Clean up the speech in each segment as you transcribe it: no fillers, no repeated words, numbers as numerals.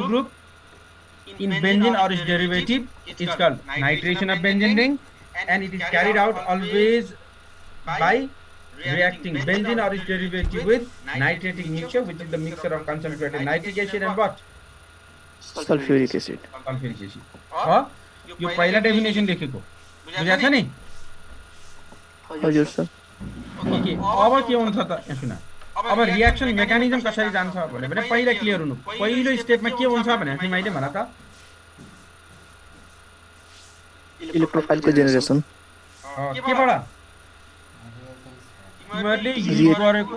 group in benzene or its derivative is called nitration of benzene ring, and it is carried out always by reacting benzene or its derivative with nitratic mixture, which is the mixture of concentrated nitric acid and what? Sulphuric acid sulphuric acid हो। यो पहिला definition लेखेको बुझाएको छ नि। हजुर sir. Okay, अब के हुन्छ त यहाँ सुन। अब रियाक्सन मेकानिजम कसरी जान्छ भने पहिला क्लियर हुनु। पहिलो स्टेपमा के हुन्छ भनेपछि मैले भन त इलेक्ट्रोफाइलको जेनेरेसन केबाट तिमीहरूले युज गरेको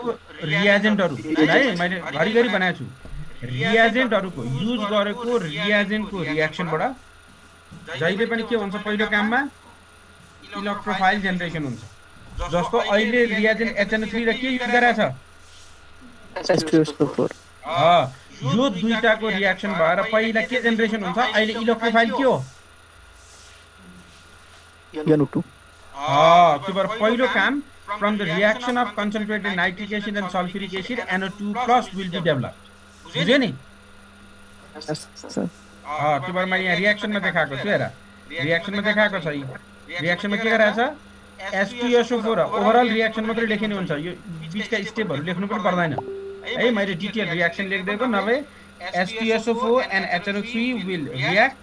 रियाजेन्टहरू है मैले घरिघरि बनाएको छु। रियाजेन्टहरूको युज गरेको रियाजेन्टको रियाक्सनबाट जहिले पनि के हुन्छ पहिलो काममा इलेक्ट्रोफाइल जेनेरेसन हुन्छ। जस्तो अहिले रियाजेन्ट HNO3 र के युज गरेछ H2SO4 यो दुईटाको रियाक्सन भएर पहिला के जेनेरेसन हुन्छ अहिले इलेक्ट्रोफाइल के हो NO2 त्यो भएर पहिलो काम from the reaction of concentrated nitric acid and sulfuric acid NO2 plus will be developed बुझ्यो नि। सर त्यो भएर मैले यहाँ रियाक्सनमा देखाएको छु। हेर रियाक्सनमा देखाएको छ। रियाक्सनमा के गरेछ H2SO4 ओभरअल रियाक्सन मात्रै लेखिनु हुन्छ। यो बीचका स्टेपहरू लेख्नु पनि पर्दैन है। मैले डिटेल रियाक्सन लेख्दिएको नभए H2SO4 and HNO3 will react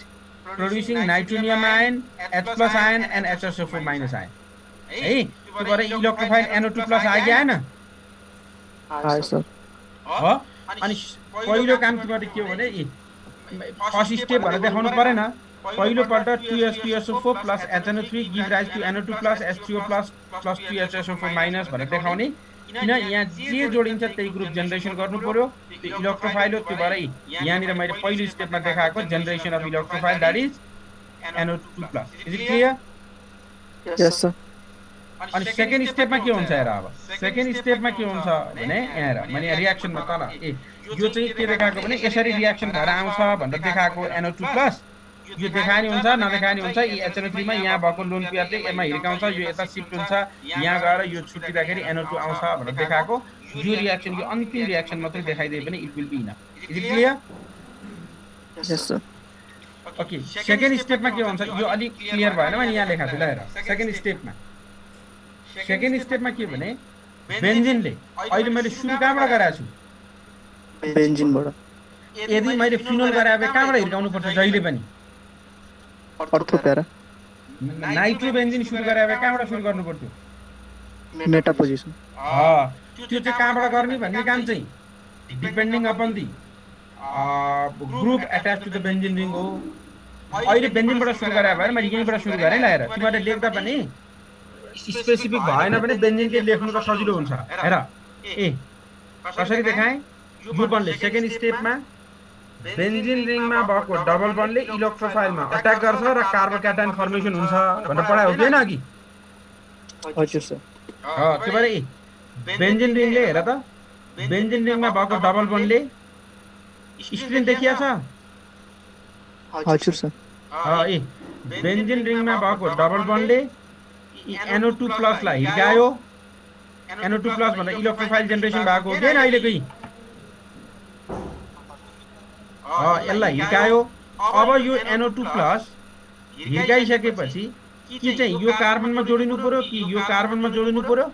producing nitronium ion, H+ ion and HSO4- ion है। त्यो भएर इलेक्ट्रोफाइल NO2 प्लस आयो कि आएन हाय सर हो। अनि पहिलो काम तिमीहरूले के हो भने फर्स्ट स्टेप भनेर देखाउनु परेन। पहिलोपल्ट 2H2SO4 plus HNO3 give rise to NO2 plus H3O plus plus 2HSO4 minus भनेर देखाउने। किन यहाँ जे जोडिन्छ त्यही ग्रुप जेनेरेसन गर्नु पर्यो। त्यो इलेक्ट्रोफाइल हो। त्यो भएर यहाँनिर मैले पहिलो स्टेपमा देखाएको generation of electrophile that is NO2 plus. Is it clear? Yes sir. अनि सेकेन्ड स्टेपमा के हुन्छ हेर। अब सेकेन्ड स्टेपमा के हुन्छ भने यहाँ हेर मैले यहाँ रियाक्सनमा तल यो चाहिँ के देखाएको भने यसरी रियाक्सन भएर आउँछ भनेर देखाएको NO2 प्लस। यो देखानी हुन्छ नदेखानी हुन्छ। HNO3 मा यहाँ भएको लोन पेयरले यसमा हिर्काउँछ, यो यता सिफ्ट हुन्छ, यहाँ गएर यो छुट्टिँदाखेरि NO2 आउँछ भनेर देखाएको। यो रियाक्सन यो अन्तिम रियाक्सन मात्रै देखाइदिए पनि it will be enough. Is it clear? Yes sir. Okay, second स्टेपमा के हुन्छ यो अलिक क्लियर भएन भने यहाँ लेखाएको छु ल हेर। सेकेन्ड स्टेपमा के भने बेन्जिनले अहिले मैले सुरु कहाँबाट गराएको छु बेन्जिनबाट। यदि मैले फिनोल गराए भए कहाँबाट हिर्काउनु पर्छ जहिले पनि अर्थो प्यारा नाइट्रोबेन्जिन सुरु गराए भए कहाँबाट सुरु गर्नु पर्थ्यो मेटा पोजिसन। त्यो चाहिँ कहाँबाट गर्ने भन्ने काम चाहिँ depending upon the group attach to the benzene ring हो। अहिले बेन्जिनबाट सुरु गराए भएर मैले यहीँबाट सुरु गरेँ ल हेर। तिमीहरूले लेख्दा पनि स्पेसिफिक भएन भने बेन्जिनले लेख्नु त सजिलो हुन्छ। हेर कसरी देखाएँ यो बन्डले सेकेन्ड स्टेपमा बेन्जिन रिङमा भएको डबल बन्डले इलेक्ट्रोफाइलमा अट्याक गर्छ र कार्बोक्याटायन फर्मेसन हुन्छ भनेर पढायो हो किन अघि? हजुर सर। त्यो भएर बेन्जिन रिङले हेर त बेन्जिन रिङमा भएको डबल बन्डले स्क्रिन देखिया छ? हजुर सर। बेन्जिन रिङमा भएको डबल बन्डले NO2 प्लसलाई हिर्कायो। NO2 प्लस भन्दा इलेक्ट्रोफाइल जेनेरेसन भएको हो कि अहिलेकै यसलाई हिर्कायो। अब यो NO2 प्लस हिर्काइसकेपछि के चाहिँ यो कार्बनमा जोडिनु पर्यो कि यो कार्बनमा जोडिनु पर्यो?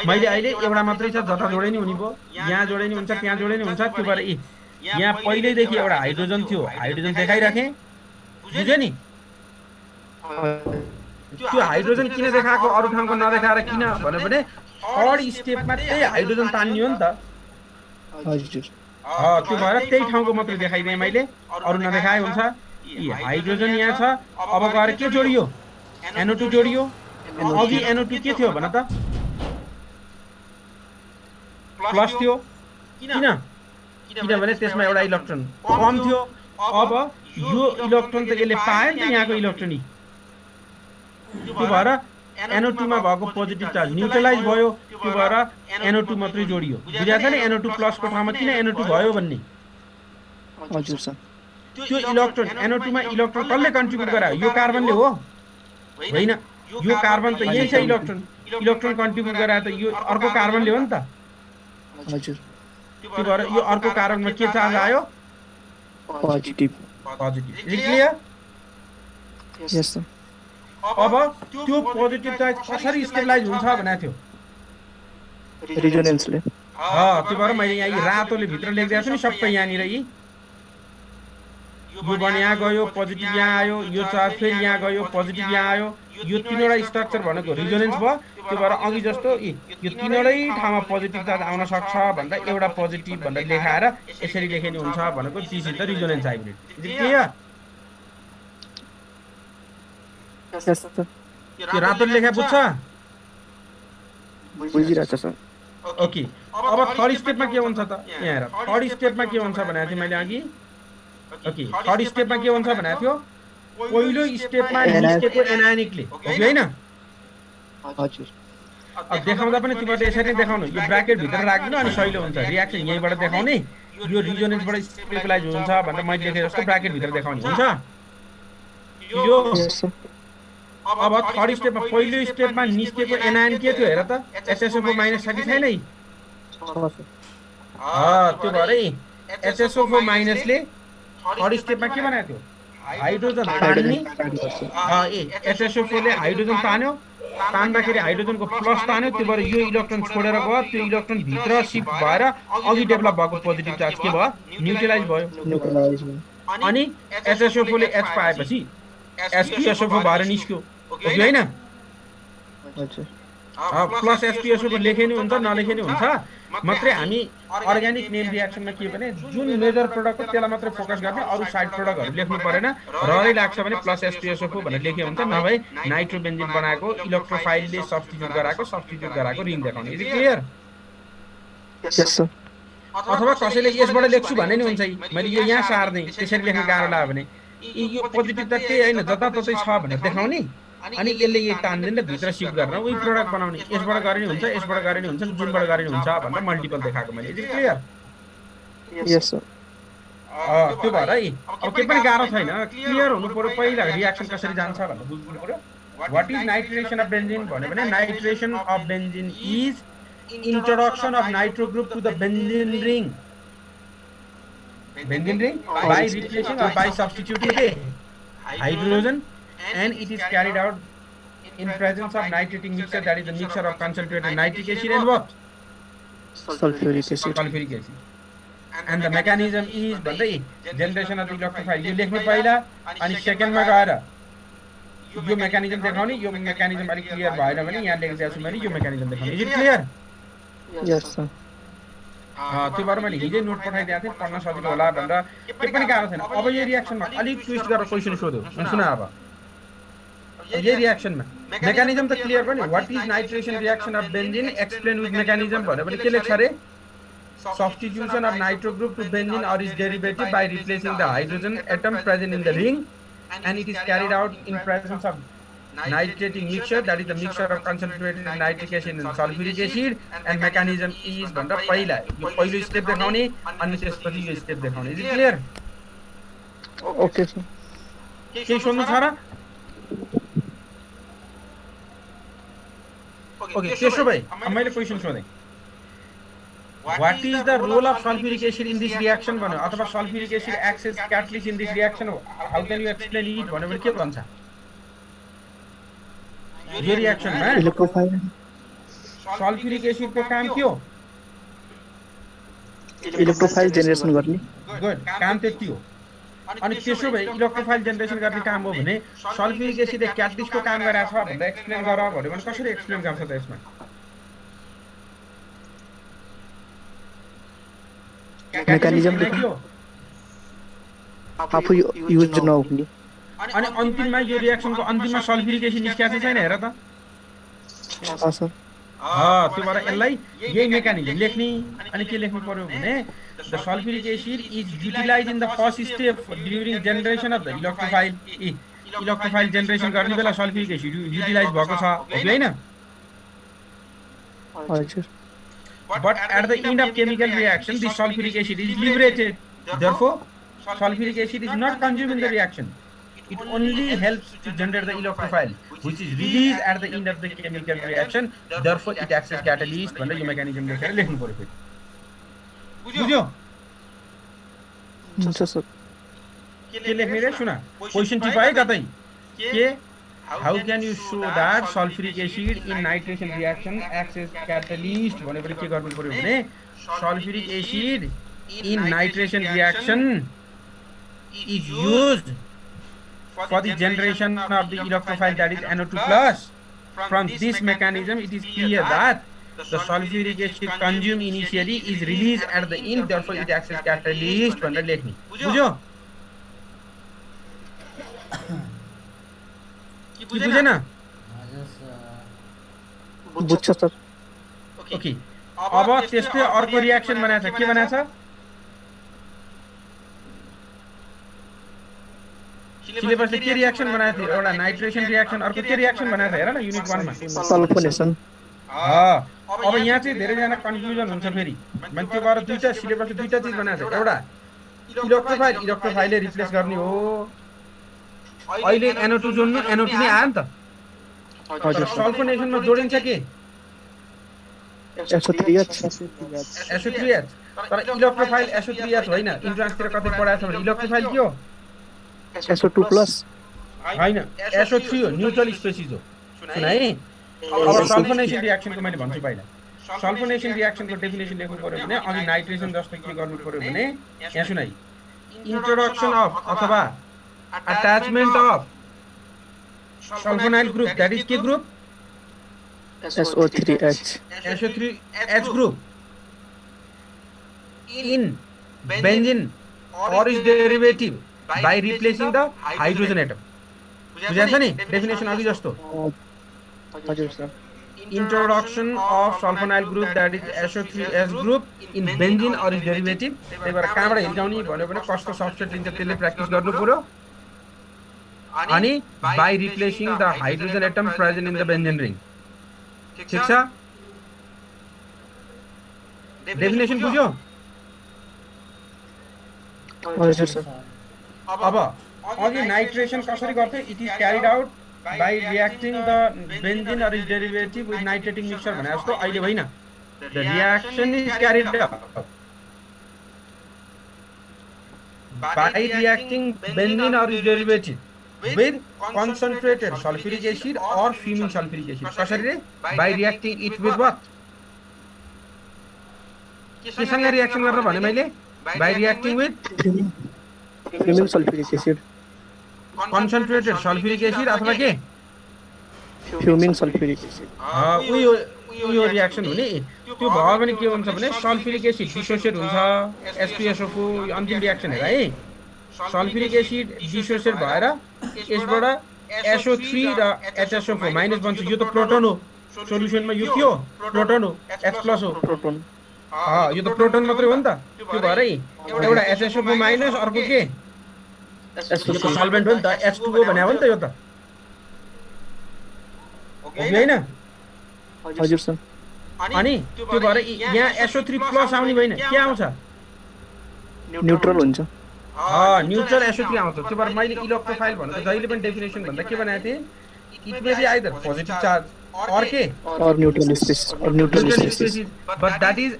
मैले अहिले एउटा मात्रै छ जता जोडे नि हुने भयो। यहाँ जोडे नि हुन्छ त्यहाँ जोडे नि हुन्छ। त्यो भएर यहाँ पहिल्यैदेखि एउटा हाइड्रोजन थियो, हाइड्रोजन देखाइराखेँ बुझ्यो नि। त्यो हाइड्रोजन किन देखाएको अरू ठाउँको नदेखाएर किन भने थर्ड स्टेपमा त्यही हाइड्रोजन तान्ने हो नि त। हजुर। त्यो भएर त्यही ठाउँको मात्रै देखाइदिएँ मैले, अरू नदेखाए हुन्छ। हाइड्रोजन यहाँ छ। अब गएर के जोडियो NO2 जोडियो। अघि NO2 के थियो भन त प्लस थियो। किनभने त्यसमा एउटा इलेक्ट्रोन कम थियो। अब यो इलेक्ट्रोन त यसले पायो नि त यहाँको इलेक्ट्रोन। त्यो भएर NO2 मा भएको पोजिटिभ चार्ज न्युट्रलाइज भयो। त्यो भएर NO2 मात्रै जोडियो। बुझाएको छ नि NO2 प्लसको ठाउँमा किन NO2 भयो भन्ने? हजुर सर। त्यो इलेक्ट्रोन NO2 मा इलेक्ट्रोन कसले कन्ट्रिब्युट गरायो? यो कार्बनले हो होइन? यो कार्बन त यही छ इलेक्ट्रोन कन्ट्रिब्युट गरायो त यो अर्को कार्बनले हो नि त। हजुर। त्यो भएर यो अर्को कार्बनमा के चार्ज आयो Positive. Positive is it clear Yes, sir. अब त्यो पोजिटिभ चार्ज कसरी स्टेबलाइज हुन्छ भनेको थियो Resonance ले. त्यो भएर मैले यहाँ यी रातोले भित्र लेखिदिएको छु नि सबै यहाँनिर यी यो बन यहाँ गयो पोजिटिभ यहाँ आयो यो चार्ज फेरि यहाँ गयो पोजिटिभ यहाँ आयो यो तीनवटा स्ट्रक्चर भनेको रिजोनेन्स भयो त्यो भएर अघि जस्तो यो तीनवटै ठाउँमा पोजिटिभ चार्ज आउन सक्छ भनेर एउटा पोजिटिभ भनेर लेखाएर यसरी लेखिने हुन्छ भनेको this is the resonance hybrid is it clear Yes, sir. यो रातोले लेखा बुझ्छ बुझिरहेको छ सर. ओके अब थर्ड स्टेपमा के हुन्छ त यहाँ हेर थर्ड स्टेपमा के हुन्छ भनेको थिएँ मैले अघि ओके थर्ड स्टेपमा के हुन्छ भनेको थियो पहिलो स्टेपमा निस्केको एनायनिकले हो कि होइन हजुर. अब देखाउँदा पनि तिमीहरूले यसरी नै देखाउनु यो ब्राकेट भित्र राख्दिनु अनि सहिलो हुन्छ रियाक्सन यहीँबाट देखाउने यो रिजोनेन्सबाट स्टेबलाइज हुन्छ भनेर मैले लेखे जस्तो ब्राकेट भित्र देखाउने हुन्छ यो Yes, sir. अब थर्ड स्टेपमा पहिलो स्टेपमा निस्केको एनायन के थियो हेर त एचएसओ4 माइनस छ कि छैन है छ सर. त्यो भएर एचएसओ4 माइनसले थर्ड स्टेपमा के बनाएको थियो हाइड्रोजन तान्ने एचएसओ4 ले हाइड्रोजन तान्यो तान्दाखेरि हाइड्रोजनको प्लस तान्यो त्यो भएर यो इलेक्ट्रोन छोडेर गयो त्यो इलेक्ट्रोन भित्र सिफ्ट भएर अघि डेभलप भएको पोजिटिभ चार्ज के भयो न्युट्रलाइज भयो Neutralize भयो. अनि एचएसओ4 ले एच पाएपछि एसपीएसओ4 भएर निस्क्यो हो कि होइन हजुर. प्लस एसपीएसओ लेखे नि हुन्छ नलेखे नि हुन्छ मात्रै हामी अर्ग्यानिक नेम रियाक्सनमा के भने जुन मेजर प्रोडक्ट हो त्यसलाई मात्रै फोकस गर्ने अरू साइड प्रोडक्टहरू लेख्नु परेन रहरै लाग्छ भने प्लस एसपीएसओ भनेर लेखे हुन्छ नभए नाइट्रोबेन्जिन बनाएको इलेक्ट्रोफाइलले सब्स्टिट्युट गराएको रिङ देखाउने इज क्लियर Yes, sir. अथवा कसैले यसबाट लेख्छु भने नि हुन्छ मैले यो यहाँ सार्दै त्यसरी लेख्न गाह्रो लाग्यो भने यो पोजिटिभ त त्यही होइन जताततै छ भनेर देखाउने अनि यसले यो तान्दिन भित्र सिफ्ट गरेर उही प्रोडक्ट बनाउने यसबाट गरे नि हुन्छ यसबाट गरे नि हुन्छ जुनबाट गरे नि हुन्छ भनेर मल्टिपल देखाएको मैले इज क्लियर Yes, sir. त्यो भएर है अब के पनि गाह्रो छैन क्लियर हुनु पर्यो पहिला रियाक्सन कसरी जान्छ भनेर बुझ्नु पर्यो what is nitration of benzene भन्यो भने nitration of benzene is introduction of nitro group to the benzene ring by replacing or by substituting the hydrogen and it is carried out in presence of nitrating mixture that is the mixture of concentrated nitric acid and what Sulfuric acid. and the mechanism is भन्दै generation of the electrophile यो लेख्नु पहिला अनि सेकेन्डमा गएर यो mechanism देखाउने यो मेकानिजम अलि क्लियर भएन भने यहाँ लेखिदिएको छु मैले यो मेकानिजम देखाउने is it clear Yes, sir. त्यो भएर मैले हिजै नोट पठाइदिएको थिएँ पढ्न सजिलो होला भनेर के पनि गाह्रो छैन अब यो रियाक्सनमा अलिक ट्विस्ट गरेर क्वेसन सोध्यो सुन अब यो रियाक्सनमा मेकानिजम त क्लियर भयो नि what is nitration reaction of benzene explain with mechanism भन्यो भने के लेख्छ रे substitution of nitro group to benzene or its derivative by replacing the hydrogen atom present in the ring and it is carried out in presence of nitrating mixture that is the mixture of concentrated nitric acid and sulfuric acid and mechanism is भनेर पहिला यो पहिलो step देखाउने अनि त्यसपछि यो step देखाउने is clear Okay, sir. के सोध्नु छ र ओके त्यसो भए अब मैले क्वेशन सोधेँ What is the role of sulfuric acid in this reaction भन्यो अथवा sulfuric acid acts as catalyst in this reaction how can you explain it भन्यो भने के भन्छ यो रियाक्सनमा Electrophile. सल्फ्युरिक एसिड को काम के हो Electrophile generation गर्ने. गुड काम त्यति हो अनि त्यसो भए इलेक्ट्रोफाइल जेनेरेसन गर्ने काम हो भने सल्फ्युरिक एसिडले क्याटलिस्ट को काम गरेछ भनेर एक्सप्लेन गर भन्यो भने कसरी एक्सप्लेन गर्छ त यसमा Mechanism के हो आफू युज नहुने. अनि अन्तिममा यो रियाक्सनको अन्तिममा सल्फ्युरिक एसिड निस्किएको छैन हेर त सर. त्यो भएर यसलाई यही मेकानिजम लेख्ने अनि के लेख्नु पर्यो भने the sulphuric acid is utilise in the first step during generation of the electrophile electrophile generation गर्ने बेला सल्फ्युरिक एसिड युटिलाइज भएको छ हो कि हैन हजुर. but at the end of chemical reaction the sulfuric acid is liberated therefore sulfuric acid is not consumed in the reaction it only helps to generate the electrophile which is released at the end of the chemical reaction therefore it acts as catalyst भनेर यो mechanism लेखेर लेख्नु पर्यो फेरि बुझ्यो हुन्छ sir. के लेख्ने रे सुन क्वेशन टिपाए कतै के how can you show that sulfuric acid in nitration reaction acts as catalyst भनेपछि के गर्नु पर्यो भने sulfuric acid in nitration reaction is used for the generation of the electrophile that is NO2 plus. From this mechanism it is clear that the sulfuric acid consumed initially is released at the end, therefore it acts as catalyst भनेर लेख्ने बुझ्यो कि बुझेन बुझ्छ sir okay अब त्यस्तै अर्को reaction बनाछ के बनाछ सिलेबसले के रियाक्सन बनाएको थियो एउटा नाइट्रेसन रियाक्सन अर्को के रियाक्सन बनाएको हेर न युनिट 1 मा सल्फोनेसन अब यहाँ चाहिँ धेरै जना कन्फ्युजन हुन्छ फेरि मान्छे भएर दुईटा सिलेबसले दुईटा चीज बनाएको छ एउटा इलेक्ट्रोफाइलले रिप्लेस गर्ने हो अहिले NO2 जोड्नु NO2 नै आयो नि त हजुर सल्फोनेसनमा जोडिन्छ के SO3H तर इलेक्ट्रोफाइल SO3H होइन इन्ट्रान्सतिर कतै पढाएको छ भने इलेक्ट्रोफाइल के हो SO2 प्लस हैन SO3 हो न्यूट्रल स्पेसिस हो सुन है अब सल्फोनेसन रियाक्सनको मैले भन्छु पहिला सल्फोनेसन रियाक्सनको डेफिनेसन लेख्नु पर्यो भने अघि नाइट्रेसन जस्तो के गर्नु पर्यो भने यहाँ सुन है इन्ट्रोडक्सन अफ अथवा attachment of sulfonyl group that is के group SO3H group in benzene or its derivative by replacing the hydrogen atom. बुझाछ नि डेफिनेसन अघि जस्तो हजुर sir introduction of sulfonyl group that is SO3H group in benzene or its derivative त्यही भएर कहाँबाट हिर्काउने भन्यो भने कस्तो सब्स्ट्रेट लिन्छ त्यसले प्र्याक्टिस गर्नु पर्यो अनि by replacing the hydrogen atom present in the benzene ring ठीक छ डेफिनेसन बुझ्यो हजुर सर अब अघि नाइट्रेसन कसरी गर्थे it is carried out by reacting the benzene or its derivative with nitrating mixture भने जस्तो अहिले होइन the reaction is carried out by reacting benzene or its derivative with concentrated sulfuric acid or fuming sulfuric acid कसरी रे by reacting it with what केसँग reaction गरेर भने मैले by reacting with fuming sulfuric acid concentrated sulfuric acid अथवा के fuming sulfuric acid उयो reaction हुने त्यो भयो भने के हुन्छ भने सल्फ्युरिक एसिड डिसोसिएट हुन्छ H2SO को अन्तिम रियाक्सन हेर है सल्फ्युरिक एसिड डिसोसिएट भएर यसबाट SO3 र HSO4 माइनस बन्छ यो त प्रोटोन हो सोलुसनमा यो के हो प्रोटोन हो H+ हो प्रोटोन यो त प्रोटोन मात्रै हो नि त त्यो भएर एउटा HSO4 माइनस अर्को के सल्भेन्ट हो नि त H2O भने हो नि त यो त हैन हजुर सर अनि त्यो भएर यहाँ SO3+ आउने भएन के आउँछ न्यूट्रल हुन्छ न्यूट्रल SO3 आउँछ त्यो भएर मैले इलेक्ट्रोफाइल भनेको जहिले पनि डेफिनेसन भन्दा के बनाएको थिएँ it may be either positive charge or के or neutral species but that is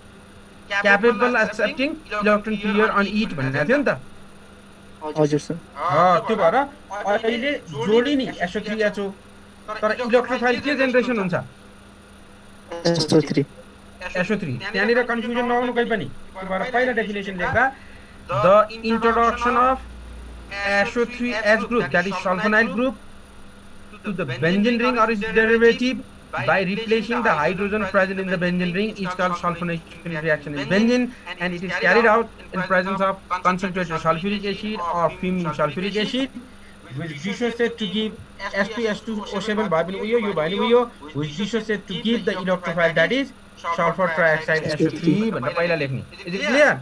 capable accepting electron pair on it भनेको थियो नि त हजुर सर त्यो भएर अहिले जोडी नि SO3H हो तर इलेक्ट्रोफाइल के जेनेरेसन हुन्छ SO3 त्यहाँनिर कन्फ्युजन नहुनु कहीँ पनि त्यो भएर पहिला डेफिनेसन लेख्दा the introduction of SO3H group that is sulfonyl group to the benzene ring or its derivative by replacing the hydrogen present in the benzene ring is called sulfonation reaction in benzene and it is carried out in presence of concentrated sulfuric acid or fuming sulfuric acid which dissociate to give H2SO7 भयो भने उयो भयो भने उयो which dissociate to give the electrophile that is sulfur trioxide SO3 भनेर पहिला लेख्ने is it clear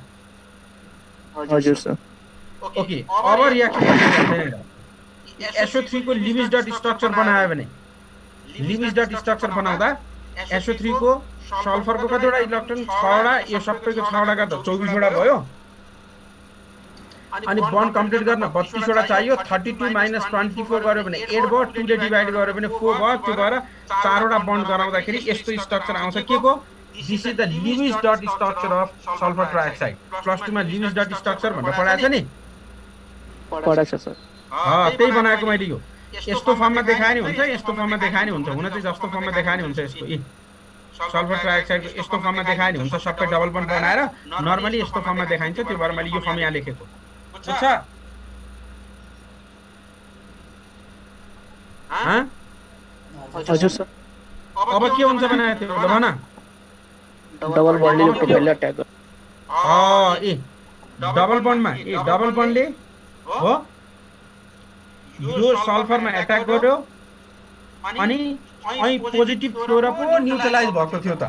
हजुर सर ओके अब रियाक्सन SO3 को लिमिज डट स्ट्रक्चर बनायो भने लिमिज डट स्ट्रक्चर बनाउँदा SO3 को सल्फर को कतिवटा इलेक्ट्रोन 6 वटा यो सबैको 6 वटा गर्दा 24 वटा भयो अनि बन्ड कम्प्लिट गर्न 32 वटा चाहियो 32 माइनस 24 गर्यो भने 8 भयो 2 ले डिवाइड गर्यो भने 4 भयो त्यो भएर 4 वटा बन्ड गराउँदाखेरि यस्तो स्ट्रक्चर आउँछ के को This is the Lewis dot structure of sulfur trioxide. +2 मा Lewis dot structure भनेर पढाएको छ नि हजुर सर अब यसले जोडी नि SO3 लाई SO3 + आउने भएन के आउँछ न्यूट्रल SO3 हजुर पढा छ सर त्यही बनाएको मैले यो यस्तो फर्ममा देखाए नि हुन्छ यस्तो फर्ममा देखाए नि हुन्छ हुन चाहिँ जस्तो फर्ममा देखाए नि हुन्छ यसको सल्फर ट्राइअक्साइडको यस्तो फर्ममा देखाए नि हुन्छ सबै डबल बन्ड बनाएर नर्मली यस्तो फर्ममा देखाइन्छ त्यो भएर मैले यो फर्म यहाँ लेखेको बुझ्छ हजुर सर अब के हुन्छ भने त्यो ल भन डबल बन्डले इलेक्ट्रोफाइललाई अट्याक गर्छ डबल बन्डले हो यो सल्फरमा एट्याक गर्यो अनि અહીં પોઝિટિવ ફ્લોરા પો ન્યુટ્રલાઇઝ भएको थियो त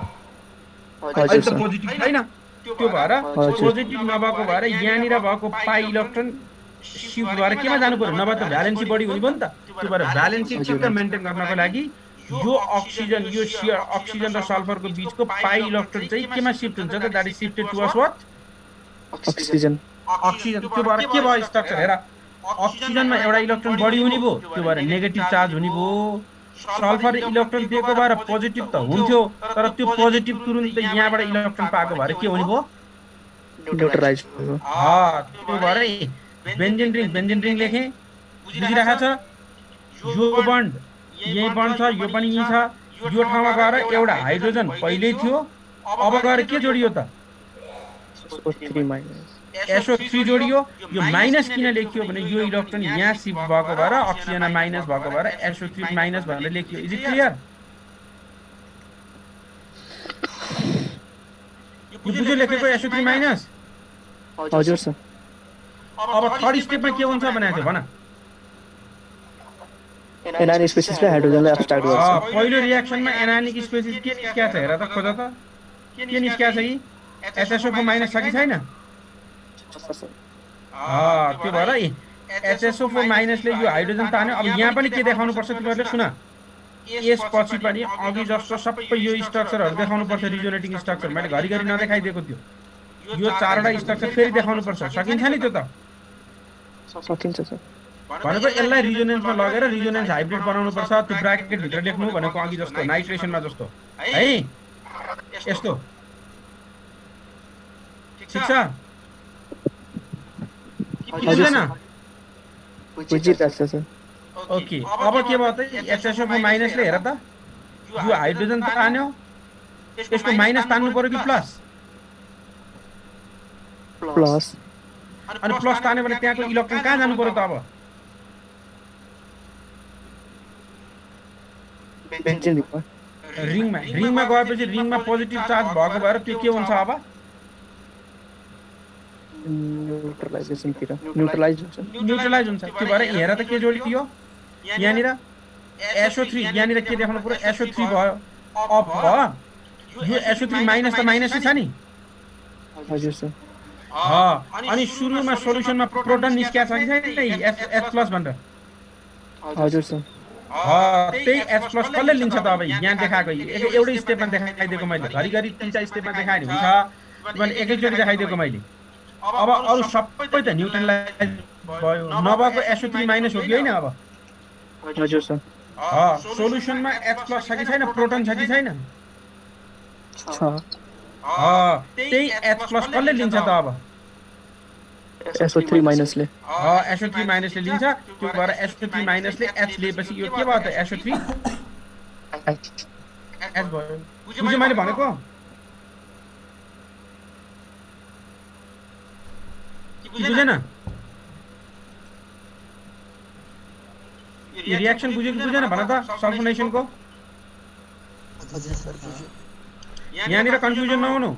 अहिले त पोजिटिभ छैन त्यो भएर पोजिटिभ नभएको भएर यहाँनिर भएको पाई इलेक्ट्रोन शिफ्ट भएर केमा जानु पर्यो नभए त भ्यालेन्सी बढी हुने भयो नि त त्यो भएर भ्यालेन्सी ठिक्क मेन्टेन गर्नको लागि यो अक्सिजन यो शेयर अक्सिजन र सल्फरको बीचको पाई इलेक्ट्रोन चाहिँ केमा शिफ्ट हुन्छ त that is shifted towards what oxygen त्यो भएर के भयो स्ट्रक्चर हेर अक्सिजनमा एउटा इलेक्ट्रोन बढी हुने भयो त्यो भएर नेगेटिभ चार्ज हुने भयो सल्फर इलेक्ट्रोन दिएको भएर पोजिटिभ त हुन्थ्यो तर त्यो पोजिटिभ तुरुन्तै यहाँबाट इलेक्ट्रोन पाएको भएर के हुने भयो न्यूट्रलाइज भयो त्यो भएर बेन्जिन रिङ लेखे बुझिरहेको छ यो बन्ड यही बन्ड छ यो पनि यही छ यो ठाउँमा गएर एउटा हाइड्रोजन पहिल्यै थियो अब गएर के जोडियो त SO3 जोडियो यो माइनस किन लेखियो भने यो इलेक्ट्रोन यहाँ शिफ्ट भएको भएर अक्सिजनमा माइनस भएको भएर SO3 माइनस भनेर लेखियो इज इट क्लियर यो बुझ्यो लेखेको SO3 माइनस हजुर सर अब थर्ड स्टेपमा के हुन्छ भनेको थियो भन एनायन स्पेसिसले हाइड्रोजनलाई अब्स्ट्राक्ट गर्छ पहिलो रिएक्सनमा एनायनिक स्पेसिस के निस्किया छ हेर त खोज त के निस्किया छ कि HSO को माइनस छ कि छैन त्यो भएर HSO4 माइनसले यो हाइड्रोजन तान्यो अब यहाँ पनि के देखाउनु पर्छ तिमीहरूले सुन यस पछि पनि अघि जस्तो सबै यो स्ट्रक्चरहरू देखाउनु पर्छ रिजोनेटिङ स्ट्रक्चर मैले घरिघरि नदेखाइदिएको थियो यो चारवटा स्ट्रक्चर फेरि देखाउनु पर्छ सकिन्छ नि त्यो त सकिन्छ सर भनेको यसलाई रिजोनेन्समा लगेर रिजोनेन्स हाइब्रिड बनाउनु पर्छ त्यो ब्राकेट भित्र लेख्नु भनेको अघि जस्तो नाइट्रेसनमा जस्तो है यस्तो ठीक छ बुझ्दैन बुझिरहेको छ सर ओके अब के भयो त HSO4 माइनसले हेर त यो हाइड्रोजन तान्यो यसको माइनस तान्नु पर्यो कि प्लस प्लस अनि प्लस तान्यो भने त्यहाँको इलेक्ट्रोन कहाँ जानु पर्यो त अब बेन्जिन रिङमा गएपछि रिङमा पोजिटिभ चार्ज भएको भएर त्यो के हुन्छ अब न्यूट्रलाइज हुन्छ त्यो भएर हेर त के जोडियो यहाँनिर SO3 यहाँनिर के देखाउनु पर्यो SO3 भयो अफ भयो यो SO3 माइनस त माइनसै छ नि हजुर सर अनि सुरुमा सोलुसनमा प्रोटोन निस्किया छ कि छैन H+ भनेर हजुर सर त्यही H+ कसले लिन्छ त अब यहाँ देखाएको एउटै स्टेपमा देखाइदिएको मैले घरिघरि 3-4 स्टेपमा देखाए हुन्छ मैले एकैचोटि देखाइदिएको मैले अब अरु सबै त न्युट्रलाइज भयो नभएको SO3 माइनस हो कि हैन अब हजुर सर सोलुसनमा H+ छ कि छैन प्रोटोन छ कि छैन छ त्यही H+ कसले लिन्छ त अब SO3 माइनसले SO3 माइनसले लिन्छ त्यो भएर SO3 माइनसले H लिएपछि यो के भयो त SO3 H भयो बुझ्यो मैले भनेको बुझेन यो रिएक्सन बुझ्यो कि बुझेन भन त सल्फोनेसनको यहाँनिर कन्फ्युजन नहुनु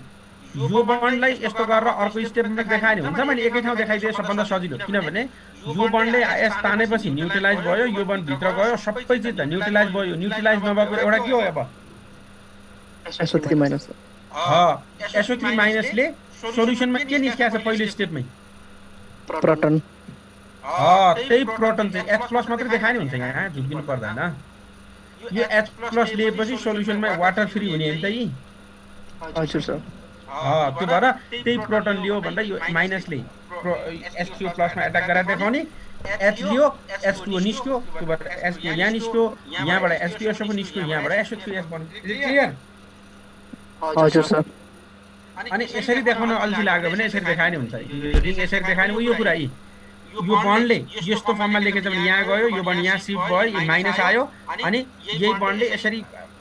यो बन्डलाई यस्तो गरेर अर्को स्टेपमा देखाए नि हुन्छ मैले एकै ठाउँ देखाइदिए सबभन्दा सजिलो किनभने यो बन्डले S तानेपछि न्युट्रलाइज भयो यो बन्ड भित्र गयो सबै चिज त न्युट्रलाइज भयो न्युट्रलाइज नभएको एउटा के हो अब SO3 माइनस SO3 माइनसले सोलुसनमा के निस्किया छ पहिलो स्टेपमै प्रोटोन त्यही प्रोटोन चाहिँ H+ मात्र देखाए नि हुन्छ यहाँ झुक्किनु पर्दैन यो H+ लिएपछि सोलुसनमा वाटर फ्री हुने हो नि त यी हजुर सर त्यो भएर त्यही प्रोटोन लियो भन्दा यो माइनसले H2O+ मा एट्याक गरेर देखाउने H लियो H2O निस्क्यो त्यो भएर H2O यहाँ निस्क्यो यहाँबाट H2SO निस्क्यो यहाँबाट SO3S बन्यो क्लियर हजुर सर अनि यसरी देखाउन अल्छी लाग्यो भने यसरी देखाए नि हुन्छ रिङ यसरी देखाए नि यो कुरा यो बन्डले यस्तो फर्ममा लेखेछ भने यहाँ गयो, यो बन्ड यहाँ शिफ्ट भयो, यो माइनस आयो, अनि यही बन्डले यसरी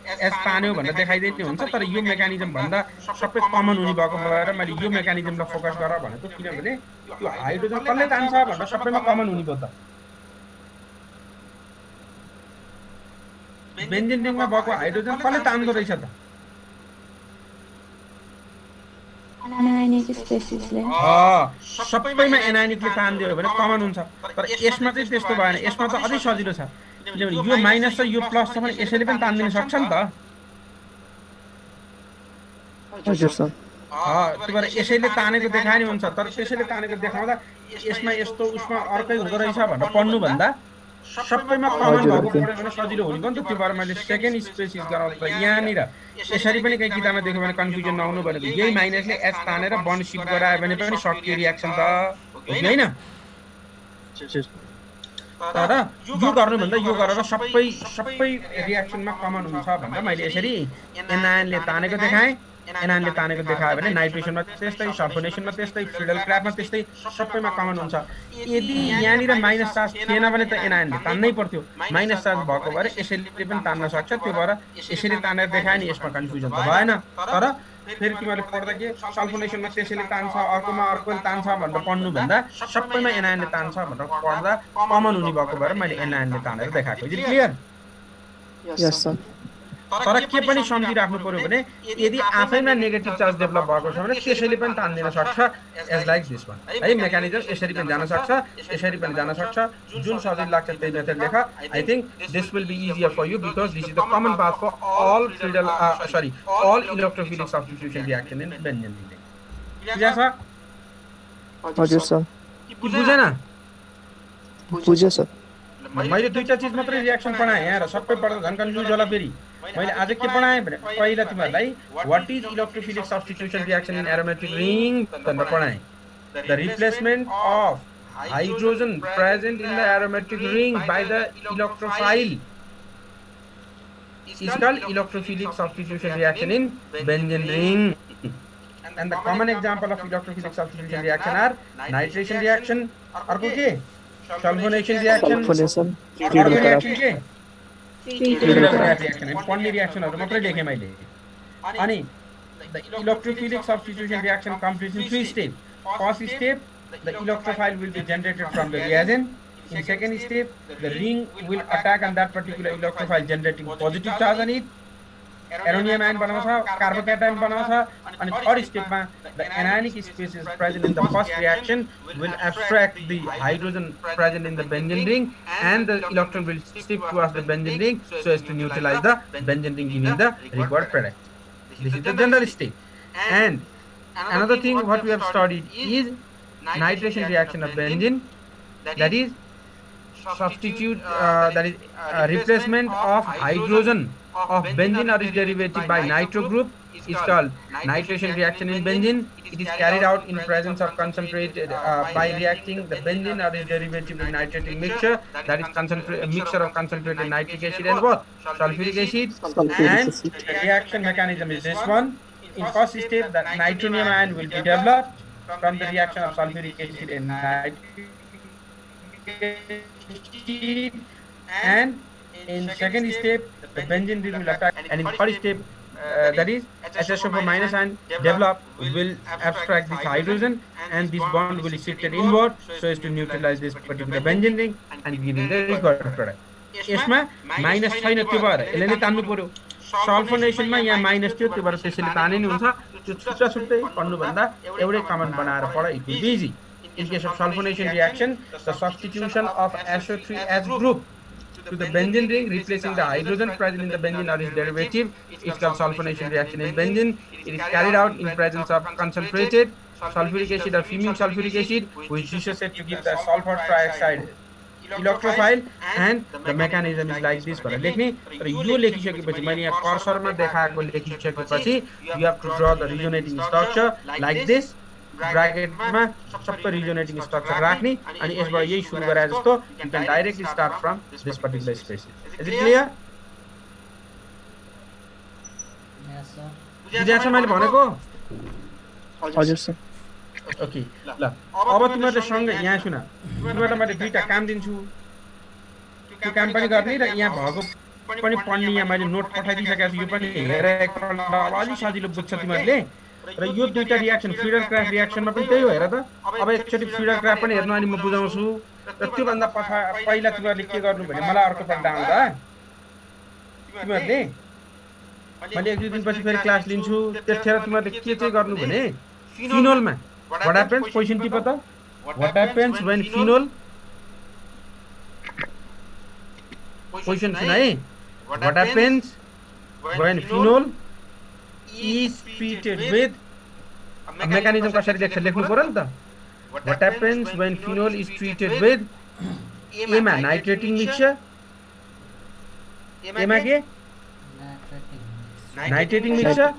एस तान्यो भनेर देखाइदिने हुन्छ। तर यो मेकानिजम भन्दा सबै कमन हुने भएको भएर मैले यो मेकानिजमलाई फोकस गर भनेको, किनभने त्यो हाइड्रोजन कसले तान्छ भनेर सबैमा कमन हुने भयो। त बेन्जिन रिङमा भएको हाइड्रोजन कसले तान्दो रहेछ त? एनायोनिक स्पेसिसले। सबैमा एनायोनिकले तान्दियो भने कमन हुन्छ। तर यसमा चाहिँ त्यस्तो भएन, यसमा त अझै सजिलो छ, किनभने यो माइनस छ यो प्लस छ भने यसैले पनि तान्दिन सक्छ नि त। हजुर सर। त्यो भएर यसैले तानेको देखाए नि हुन्छ। तर त्यसैले तानेको देखाउँदा यसमा यस्तो उसमा अर्कै हुँदो रहेछ भनेर पढ्नुभन्दा सबैमा कमन भएको पढ्यो भने सजिलो हुने भयो नि त। त्यो भएर मैले सेकेन्ड स्पेसिस गराउँदा यहाँनिर यसरी पनि कहीँ किताबमा देख्यो भने कन्फ्युजन नहुनु भनेको यही माइनसले एस तानेर बन्ड शिफ्ट गरायो भने पनि सकियो रियाक्सन त, हो कि होइन? तर यो गर्नुभन्दा यो गरेर सबै रियाक्सनमा कमन हुन्छ भनेर मैले यसरी एनायनले तानेको देखाएँ। एनायनले तानेको देखायो भने नाइट्रेसनमा त्यस्तै, सल्फोनेसनमा त्यस्तै, फ्रिडल क्र्यापमा त्यस्तै, सबैमा कमन हुन्छ। यदि यहाँनिर माइनस चार्ज थिएन भने त एनायनले तान्नै पर्थ्यो, माइनस चार्ज भएको भएर यसैले पनि तान्न सक्छ। त्यो भएर यसरी तानेर देखायो नि, यसमा कन्फ्युजन त भएन। तर फेरि तिमीहरूले पढ्दा के सल्फोनेसनमा त्यसैले तान्छ, अर्कोमा अर्कोले तान्छ भनेर पढ्नुभन्दा सबैमा एनायनले तान्छ भनेर पढ्दा कमन हुने भएको भएर मैले एनायनले तानेर देखाएको। Is it clear? Yes sir. तर के पनि सम्झिराख्नु पर्यो भने यदि आफैमा नेगेटिभ चार्ज डेभलप भएको छ भने त्यसैले पनि तान्दिन सक्छ, एज लाइक दिस वान है। मेकानिजम यसरी पनि जान सक्छ, यसरी पनि जान सक्छ। जुन सजिलो लाग्छ त्यही मेथड लेख। I think this will be easier for you because this is the common path for all Friedel all electrophilic substitution reaction in benzene ring. Clear छ? हजुर सर। बुझेन? बुझ्यो सर। मैले दुईटा चिज मात्रै रियाक्सन पढाएँ यहाँ, र सबै पढ्दा झन् कन्फ्युज होला। फेरि मैले आज के पढाएँ भने पहिला तिमीहरूलाई what is electrophilic substitution reaction in aromatic ring भनेर पढाएँ। The replacement of hydrogen present in the aromatic ring by the electrophile is called electrophilic substitution reaction in benzene ring. And the common example of electrophilic substitution reaction are nitration reaction, arko ke sulfonation reaction, सल्फोनेसन, arko reaction ke Friedel crap reaction. पढ्ने रियाक्सनहरु मात्रै लेखेँ मैले। अनि the electrophilic substitution reaction completes in 3 steps. First step, the electrophile will be generated from the reagent. In second step, the ring will attack on that particular electrophile, generating positive charge on it. Ammonium ion बनाउँछ, कार्बोक्याटायन बनाउँछ। अनि third स्टेपमा the anionic species present in the first reaction will abstract the hydrogen present in the benzene ring, and the electron will shift towards the benzene ring so as to neutralize the benzene ring, giving the required product. This is the general state. And another thing what we have studied is nitration reaction of benzene, that is substitute that is replacement of hydrogen of benzene or its derivative by nitro group is called nitration reaction in benzene. It is carried out in presence of concentrated by reacting the benzene or its derivative with nitrating mixture, that is a mixture of concentrated nitric acid and what? Sulfuric acid. And the reaction mechanism is this one. In first step, the nitronium ion will be developed from the reaction of sulfuric acid and nitric acid, and in second step the benzene ring will attack, and in third step that is HSO4 minus ion develop will abstract this hydrogen, and this bond will be shifted inward so as to neutralize this particular benzene ring and giving the required product. यसमा minus छैन, त्यो भएर यसले नै तान्नु पर्यो। सल्फोनेसनमा यहाँ minus थियो, त्यो भएर त्यसैले ताने नि हुन्छ। त्यो छुट्टा छुट्टै पढ्नुभन्दा एउटै कमन बनाएर पढ, it will be easy. In case of sulfonation reaction, the substitution of SO3H group to the benzene ring, replacing the hydrogen present in the benzene or its derivative, is called sulfonation reaction in benzene. It is carried out in presence of concentrated sulfuric acid or fuming sulfuric acid, which dissociates to give the sulfur trioxide electrophile, and the mechanism is like this. भनेर लेख्ने। तर यो लेखिसकेपछि मैले यहाँ कर्सरमा देखाएको लेखिसकेपछि you have to draw the resonating structure like this. ब्राकेटमा सबै रिजोनेटिङ स्ट्रक्चर राख्ने, अनि यसबाट यही सुरु गरे जस्तो you can directly start from this particular species. Is it clear? Yes sir. बुझ्या छ मैले भनेको? हजुर सर। ओके ल अब तिमीहरूले सँगै यहाँ सुन तिमीहरूलाई मैले दुईटा काम दिन्छु त्यो काम पनि गर्ने र यहाँ भएको पनि पढ्ने यहाँ मैले नोट पठाइदिइसकेको छु यो पनि हेरेर एकपल्ट अब अलि सजिलो बुझ्छ तिमीहरूले र यो दुईटा रियाक्सन फ्रिडल क्राफ्ट रियाक्सनमा पनि त्यही हो हेर त अब एकचोटि फ्रिडल क्राफ्ट पनि हेर्नु अनि म बुझाउँछु र त्योभन्दा पहिला तिमीहरूले के गर्नु भने मलाई अर्को पल्ट आउँदा तिमीहरूले मैले 1-2 दिनपछि फेरि क्लास लिन्छु त्यसखेर तिमीहरूले के चाहिँ गर्नु भने फिनोलमा व्हाट ह्यापन्स क्वेशन टिप त what happens when phenol question सुन है what happens when phenol is treated with mechanism कसरी लेख्नु पर्यो नि त what happens when phenol is treated with एमा नाइट्रेटिङ मिक्सचर एमा के नाइट्रेटिङ मिक्सचर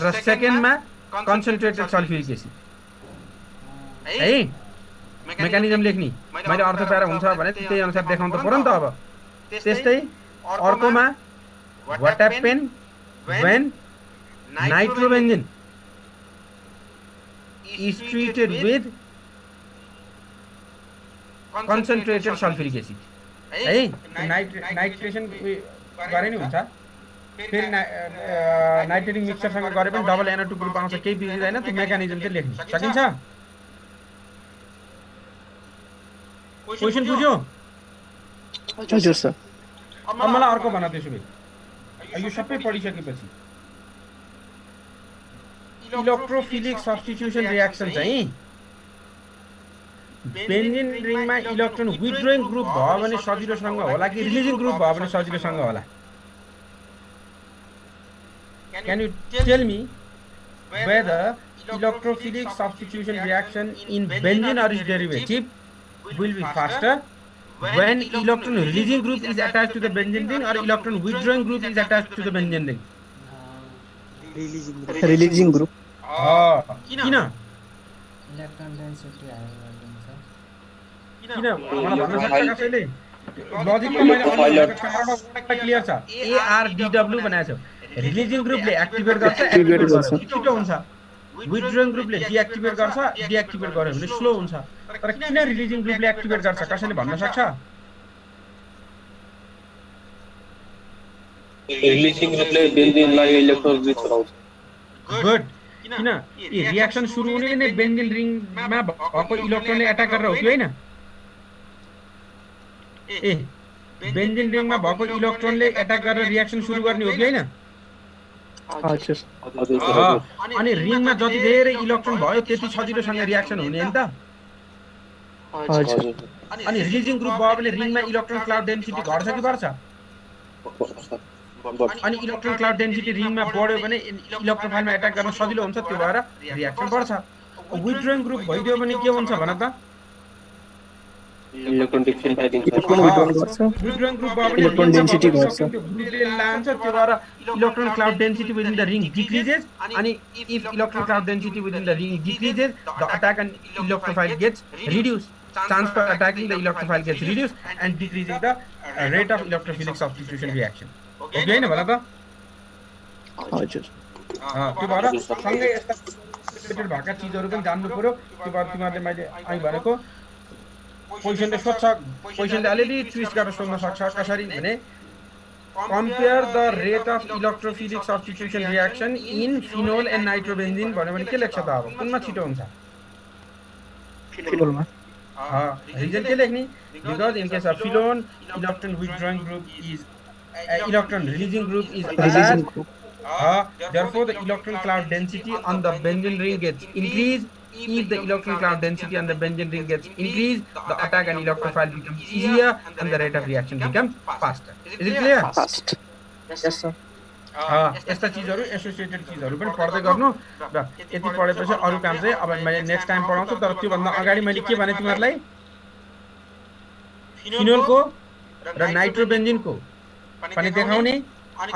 र सेकेन्डमा कन्सन्ट्रेटेड सल्फ्युरिक एसिड है मेकानिजम लेख्ने मैले अर्थ पाएर हुन्छ भने त्यही अनुसार देखाउनु त पर्यो नि त अब त्यस्तै अर्कोमा what happen when nitrobenzene is treated with concentrated sulphuric acid है नाइट्रेसन गरे नि हुन्छ फेरि नाइट्रेटिङ मिक्सचरसँग गरे पनि डबल NO2 ग्रुप आउँछ केही बिग्रिदैन त्यो मेकानिजम चाहिँ लेख्न सकिन्छ क्वेशन बुझ्यो हजुर सर अब मलाई अर्को भन त्यसो भए यो सबै पढिसकेपछि इलेक्ट्रोफिलिक सब्स्टिट्युसन रियाक्सन चाहिँ बेन्जिन रिङमा इलेक्ट्रोन विथड्रोइङ ग्रुप भयो भने सजिलोसँग होला कि रिलिजिङ ग्रुप भयो भने सजिलोसँग होला Can you tell me whether electrophilic substitution reaction in benzene or its derivative will be faster when electron releasing group is attached to the benzene ring or electron withdrawing group is attached to the benzene ring? Releasing group किन electron density high गरिदिन्छ किन मलाई भन्न सक्छ कसैले लजिकमा मैले clear छ ARDW बनाएको छ रिलिजिङ ग्रुपले एक्टिभेट गर्छ छिटो हुन्छ विथड्रोइङ ग्रुपले डिएक्टिभेट गर्छ डिएक्टिभेट गर्यो भने स्लो हुन्छ तर किन रिलिजिङ ग्रुपले एक्टिभेट गर्छ कसैले भन्न सक्छ रिलिजिङ ग्रुपले बेन्जिनलाई इलेक्ट्रोन गराउँछ गुड किन यो रियाक्सन सुरु हुने नै बेन्जिन रिङमा भएको इलेक्ट्रोनले अट्याक गरेर हो कि हैन ए बेन्जिन रिङमा भएको इलेक्ट्रोनले अट्याक गरेर रियाक्सन सुरु गर्ने हो कि हैन हजुर अनि रिङमा जति धेरै इलेक्ट्रोन भयो त्यति सजिलोसँग रियाक्सन हुने हैन त हजुर अनि रिलिजिङ ग्रुप भयो भने रिङमा इलेक्ट्रोन क्लाउड डेन्सिटी घट्छ कि बढ्छ अनि इलेक्ट्रोन क्लाउड डेन्सिटी रिङमा बढ्यो भने इलेक्ट्रोफाइलमा अट्याक गर्न सजिलो हुन्छ त्यो भएर रियाक्सन बढ्छ विथड्रोइङ ग्रुप भइदियो भने के हुन्छ भन त इलेक्ट्रोन डिफिन पाइदिन्छ विथड्रोइङ ग्रुप भयो भने इलेक्ट्रोन डेन्सिटी घट्छ ग्रुपले लान्छ त्यो भएर electron cloud density within the ring decreases अनि if electron cloud density within the ring decreases the attack and electrophile gets reduce chance for attacking the electrophile gets reduced and decreasing the rate of electrophilic substitution reaction okay हैन भन त हजुर त्यो भएर सँगै यस्ता related भएका चीजहरु पनि जान्नु पर्यो त्यो भएर तिमीहरुले मैले अहिले भनेको क्वेशनले सोध्छ क्वेशनले अलिअलि ट्विस्ट गरेर सोध्न सक्छ कसरी भने compare the rate of electrophilic substitution reaction in phenol and nitrobenzene भन्यो भने के लेख्छ त अब कुनमा छिटो हुन्छ फिनोलमा reason के लेख्ने because in case of phenol electron withdrawing group is electron releasing group is attached therefore the electron cloud density on the benzene ring gets increased if the electron cloud density on the benzene ring gets increased the attack and electrophile becomes easier and the rate of reaction becomes faster is it clear fast yes sir यस्ता चीजहरु associated चीजहरु पनि पढ्दै गर्नु र यति पढेपछि अरु काम चाहिँ अब मैले नेक्स्ट टाइम पढाउँछु तर त्यो भन्दा अगाडि मैले के भने तिमीहरुलाई फिनोलको र नाइट्रोबेन्जिनको पनि देखाउने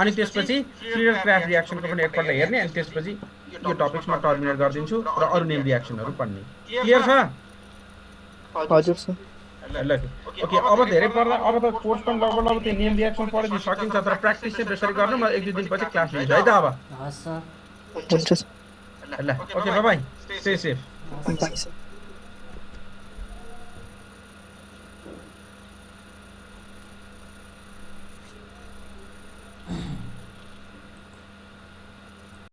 अनि त्यसपछि फ्रिडल क्राफ्ट रियाक्सनको पनि एकपल्ट हेर्ने अनि त्यसपछि यो टपिक्समा टर्मिनेट गर्दिन्छु र अरु नेम रियाक्सनहरु पढ्ने क्लियर छ हजुर सर ल ओके अब धेरै पर्दा अब त कोर्स पनि लगभग त्यो नेम रियाक्सन पढ्न सकिन्छ तर प्र्याक्टिस चाहिँ बेसरी गर्नु म 1-2 दिनपछि क्लास लिन्छु है त अब हस् सर हुन्छ ल ओके बाइ स्टे सेफ हस् बाई सर